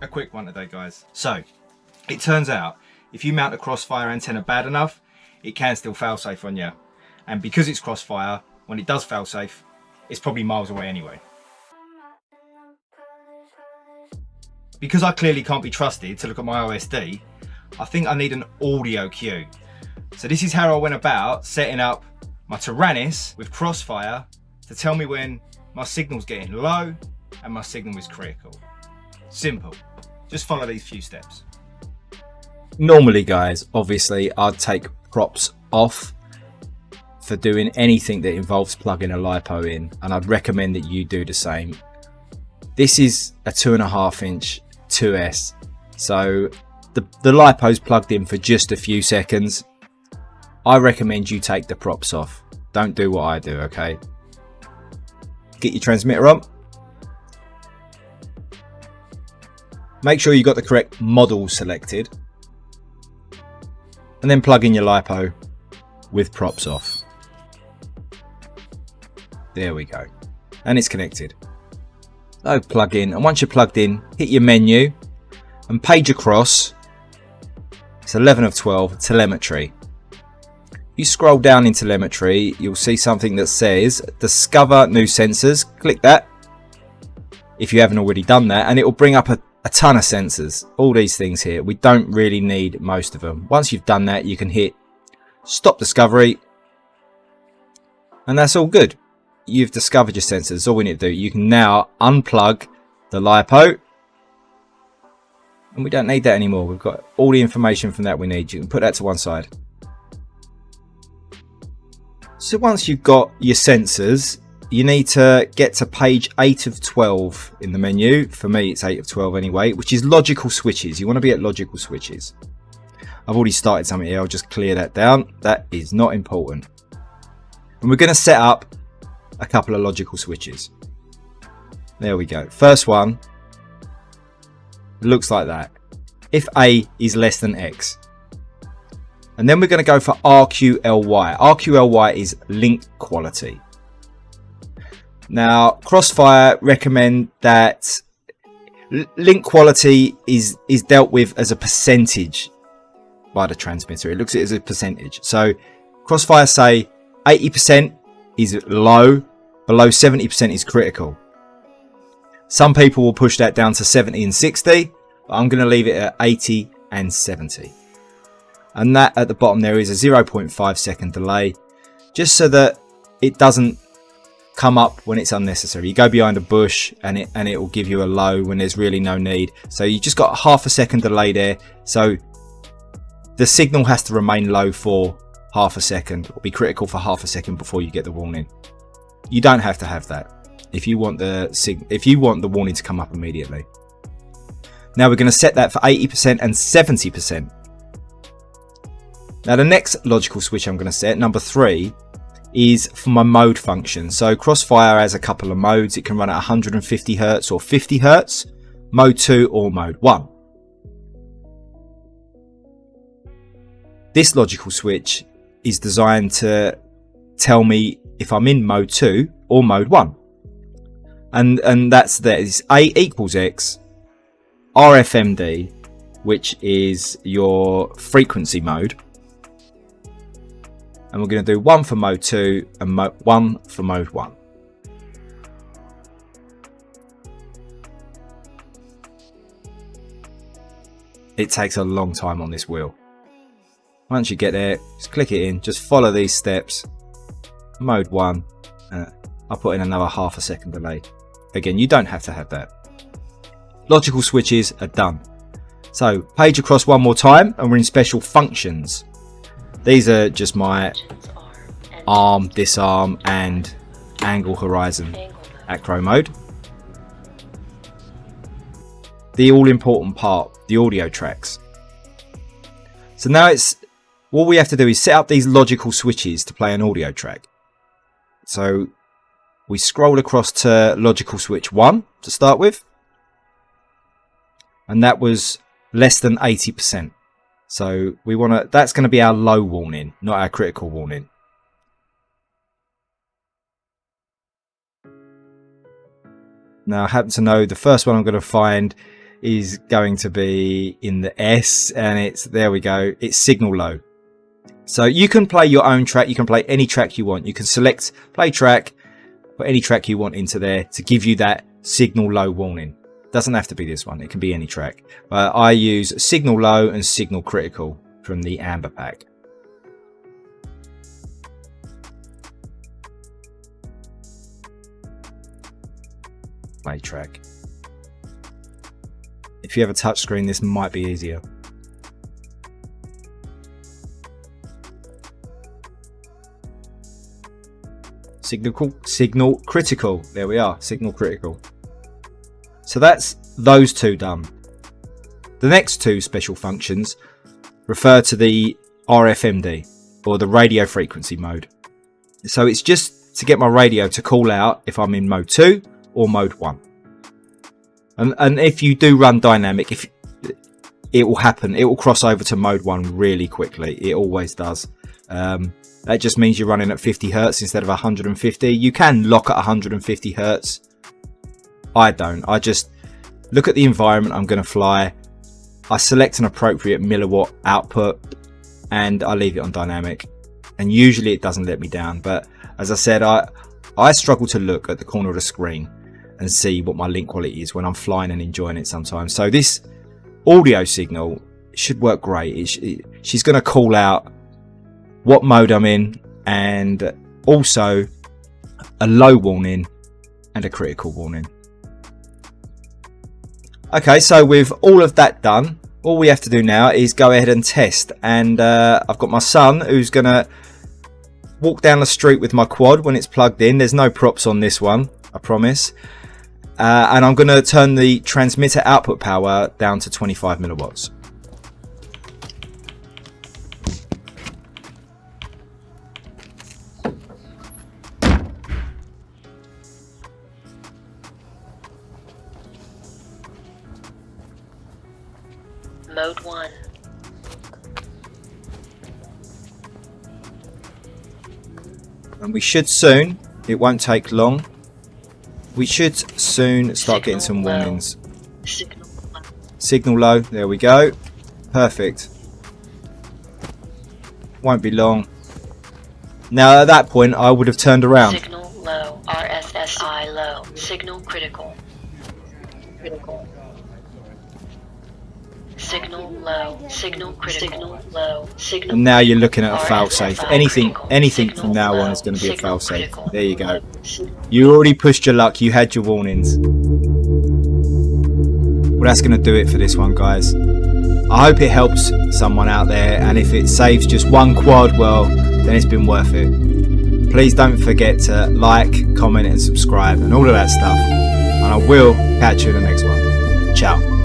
A quick one today, guys. So, it turns out, if you mount a Crossfire antenna bad enough, it can still failsafe on you. And because it's Crossfire, when it does failsafe, it's probably miles away anyway. Because I clearly can't be trusted to look at my OSD, I think I need an audio cue. So this is how I went about setting up my Taranis with Crossfire to tell me when my signal's getting low and my signal is critical. Simple. Just follow these few steps. Normally, guys, obviously I'd take props off for doing anything that involves plugging a LiPo in, and I'd recommend that you do the same. This is a 2.5 inch 2S, so the LiPo's plugged in for just a few seconds. I recommend you take the props off. Don't do what I do, okay? Get your transmitter on. Make sure you got the correct model selected, and then plug in your LiPo with props off. There we go, and it's connected. So plug in, and once you're plugged in, hit your menu and page across. It's 11 of 12 telemetry. You scroll down in telemetry, you'll see something that says discover new sensors. Click that if you haven't already done that, and it will bring up a ton of sensors. All these things here, we don't really need most of them. Once you've done that, you can hit stop discovery, and that's all good. You've discovered your sensors. All we need to do, you can now unplug the LiPo, and we don't need that anymore. We've got all the information from that we need. You can put that to one side. So once you've got your sensors, you need to get to page 8 of 12 in the menu. For me, it's 8 of 12 anyway, which is logical switches. You want to be at logical switches. I've already started something here. I'll just clear that down. That is not important. And we're going to set up a couple of logical switches. There we go. First one looks like that. If A is less than X. And then we're going to go for RQLY. RQLY is link quality. Now, Crossfire recommend that link quality is dealt with as a percentage by the transmitter. It looks at it as a percentage. So Crossfire say 80% is low, below 70% is critical. Some people will push that down to 70 and 60, but I'm going to leave it at 80 and 70. And that at the bottom there is a 0.5 second delay, just so that it doesn't come up when it's unnecessary. You go behind a bush and it will give you a low when there's really no need. So you just got a half a second delay there. So the signal has to remain low for half a second, or be critical for half a second before you get the warning. You don't have to have that if you want the warning to come up immediately. Now we're going to set that for 80% and 70%. Now the next logical switch I'm going to set, number 3, is for my mode function. So Crossfire has a couple of modes. It can run at 150 Hz or 50 Hz, mode 2 or mode 1. This logical switch is designed to tell me if I'm in mode 2 or mode 1. And that is A equals X, RFMD, which is your frequency mode. And we're going to do 1 for mode 2 and 1 for mode 1. It takes a long time on this wheel. Once you get there, just click it in, just follow these steps. Mode 1, I'll put in another half a second delay. Again, you don't have to have that. Logical switches are done. So page across one more time, and we're in special functions. These are just my arm, disarm and angle horizon acro mode. The all important part, the audio tracks. So now all we have to do is set up these logical switches to play an audio track. So we scroll across to logical switch 1 to start with, and that was less than 80%. So that's going to be our low warning, not our critical warning. Now I happen to know the first one I'm going to find is going to be in the S, and it's, there we go, it's signal low. So you can play your own track, you can play any track you want. You can select play track, put any track you want into there to give you that signal low warning. Doesn't have to be this one, it can be any track. I use signal low and signal critical from the Amber pack. Play track. If you have a touch screen, this might be easier. Signal critical. There we are, signal critical. So that's those two done. The next two special functions refer to the RFMD, or the radio frequency mode. So it's just to get my radio to call out if I'm in mode 2 or mode 1. And if you do run dynamic, if it will happen, it will cross over to mode 1 really quickly. It always does. That just means you're running at 50 Hertz instead of 150. You can lock at 150 Hertz. I don't. I just look at the environment I'm going to fly. I select an appropriate milliwatt output and I leave it on dynamic. And usually it doesn't let me down. But as I said, I struggle to look at the corner of the screen and see what my link quality is when I'm flying and enjoying it sometimes. So this audio signal should work great. She's going to call out what mode I'm in, and also a low warning and a critical warning. Okay, so with all of that done, all we have to do now is go ahead and test. And I've got my son who's going to walk down the street with my quad when it's plugged in. There's no props on this one, I promise. And I'm going to turn the transmitter output power down to 25 milliwatts. Mode 1. And we should soon, it won't take long, we should soon start getting some warnings. Signal low, there we go. Perfect. Won't be long. Now at that point I would have turned around. Signal low, RSSI low, signal critical. Critical. Signal low, signal critical, signal low, signal. And now you're looking at a failsafe. Anything from now on is going to be a failsafe. There you go. You already pushed your luck. You had your warnings. Well, that's going to do it for this one, guys. I hope it helps someone out there, and if it saves just one quad, well, then it's been worth it. Please don't forget to like, comment and subscribe and all of that stuff. And I will catch you in the next one. Ciao.